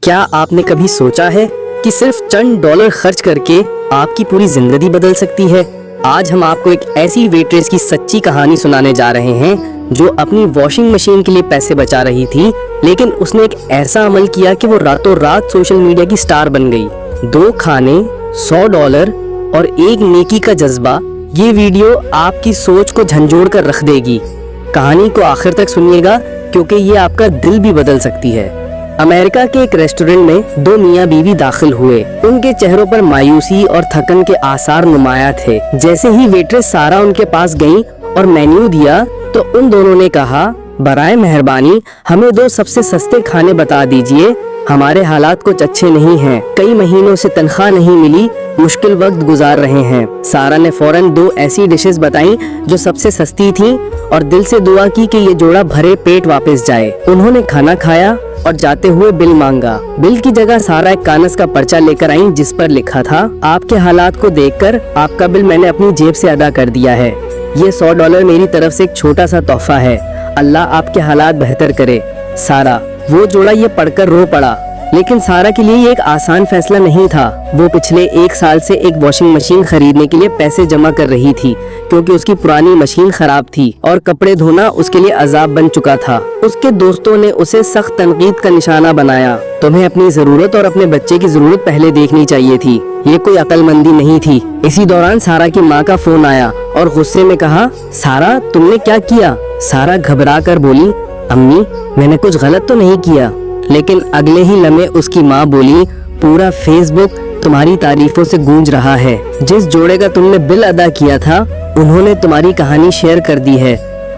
क्या आपने कभी सोचा है कि सिर्फ चंद डॉलर खर्च करके आपकी पूरी जिंदगी बदल सकती है। आज हम आपको एक ऐसी वेट्रेस की सच्ची कहानी सुनाने जा रहे हैं जो अपनी वॉशिंग मशीन के लिए पैसे बचा रही थी, लेकिन उसने एक ऐसा अमल किया कि वो रातों रात सोशल मीडिया की स्टार बन गई। 2 खाने, $100 और एक नेकी का जज्बा। ये वीडियो आपकी सोच को झंझोड़ कर रख देगी। कहानी को आखिर तक सुनिएगा क्योंकि ये आपका दिल भी बदल सकती है। अमेरिका के एक रेस्टोरेंट में 2 मियाँ बीवी दाखिल हुए। उनके चेहरों पर मायूसी और थकन के आसार नुमाया थे। जैसे ही वेट्रेस सारा उनके पास गई और मेन्यू दिया तो उन दोनों ने कहा, बराए मेहरबानी हमें 2 सबसे सस्ते खाने बता दीजिए, हमारे हालात कुछ अच्छे नहीं हैं, कई महीनों से तनख्वाह नहीं मिली, मुश्किल वक्त गुजार रहे हैं। सारा ने फौरन 2 ऐसी डिशेस बताई जो सबसे सस्ती थी और दिल से दुआ की कि ये जोड़ा भरे पेट वापस जाए। उन्होंने खाना खाया और जाते हुए बिल मांगा। बिल की जगह सारा एक कागज का पर्चा लेकर आई जिस पर लिखा था, आपके हालात को देखकर आपका बिल मैंने अपनी जेब से अदा कर दिया है। ये $100 मेरी तरफ से एक छोटा सा तोहफा है। अल्लाह आपके हालात बेहतर करे। सारा। वो जोड़ा ये पढ़कर रो पड़ा, लेकिन सारा के लिए ये एक आसान फैसला नहीं था। वो पिछले 1 साल से एक वॉशिंग मशीन खरीदने के लिए पैसे जमा कर रही थी क्योंकि उसकी पुरानी मशीन खराब थी और कपड़े धोना उसके लिए अजाब बन चुका था। उसके दोस्तों ने उसे सख्त तनकीद का निशाना बनाया। तुम्हें अपनी जरूरत और अपने बच्चे की जरूरत पहले देखनी चाहिए थी। ये कोई अक्लमंदी नहीं थी। इसी दौरान सारा की माँ का फोन आया और गुस्से में कहा, सारा तुमने क्या किया? सारा घबरा कर बोली, अम्मी मैंने कुछ गलत तो नहीं किया। लेकिन अगले ही लम्हे उसकी माँ बोली, पूरा फेसबुक तुम्हारी तारीफों से गूंज रहा है। जिस जोड़े का तुमने बिल अदा किया था उन्होंने तुम्हारी कहानी शेयर कर दी है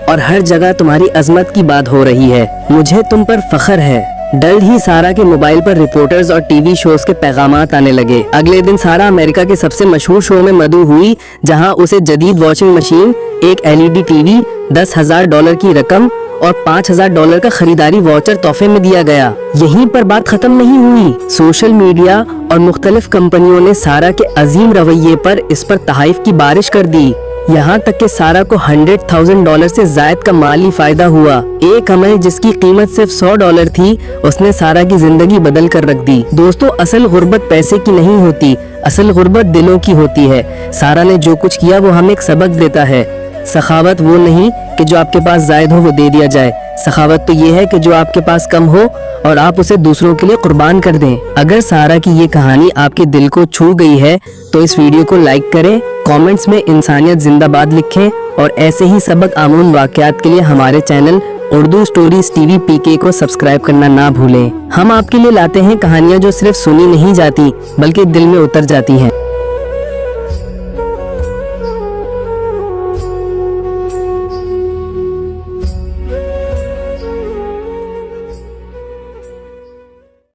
और हर जगह तुम्हारी अजमत की बात हो रही है। मुझे तुम पर फख्र है। जल्द ही सारा के मोबाइल पर रिपोर्टर्स और टीवी शोज के पैगामात आने लगे। अगले दिन सारा अमेरिका के सबसे मशहूर शो में मदऊ हुई, जहां उसे जदीद वॉशिंग मशीन, एक LED टीवी, $10,000 की रकम और $5,000 का खरीदारी वाउचर तोहफे में दिया गया। यहीं पर बात खत्म नहीं हुई। सोशल मीडिया और मुख्तलिफ कंपनियों ने सारा के अजीम रवैये पर इस पर तहाइफ की बारिश कर दी। यहाँ तक कि सारा को $100,000 से जायद का माली फायदा हुआ। एक अमल जिसकी कीमत सिर्फ $100 थी, उसने सारा की जिंदगी बदल कर रख दी। दोस्तों, असल गुर्बत पैसे की नहीं होती, असल गुर्बत दिलों की होती है। सारा ने जो कुछ किया वो हमें एक सबक देता है। सखावत वो नहीं कि जो आपके पास जायद हो वो दे दिया जाए। सखावत तो ये है कि जो आपके पास कम हो और आप उसे दूसरों के लिए कुर्बान कर दें। अगर सारा की ये कहानी आपके दिल को छू गई है तो इस वीडियो को लाइक करें, कमेंट्स में इंसानियत जिंदाबाद लिखें और ऐसे ही सबक आमूल वाकयात के लिए हमारे channel Urdu stories TV PK को सब्सक्राइब करना ना भूलें। हम आपके लिए लाते हैं कहानियाँ जो सिर्फ सुनी नहीं जाती बल्कि दिल में उतर जाती हैं।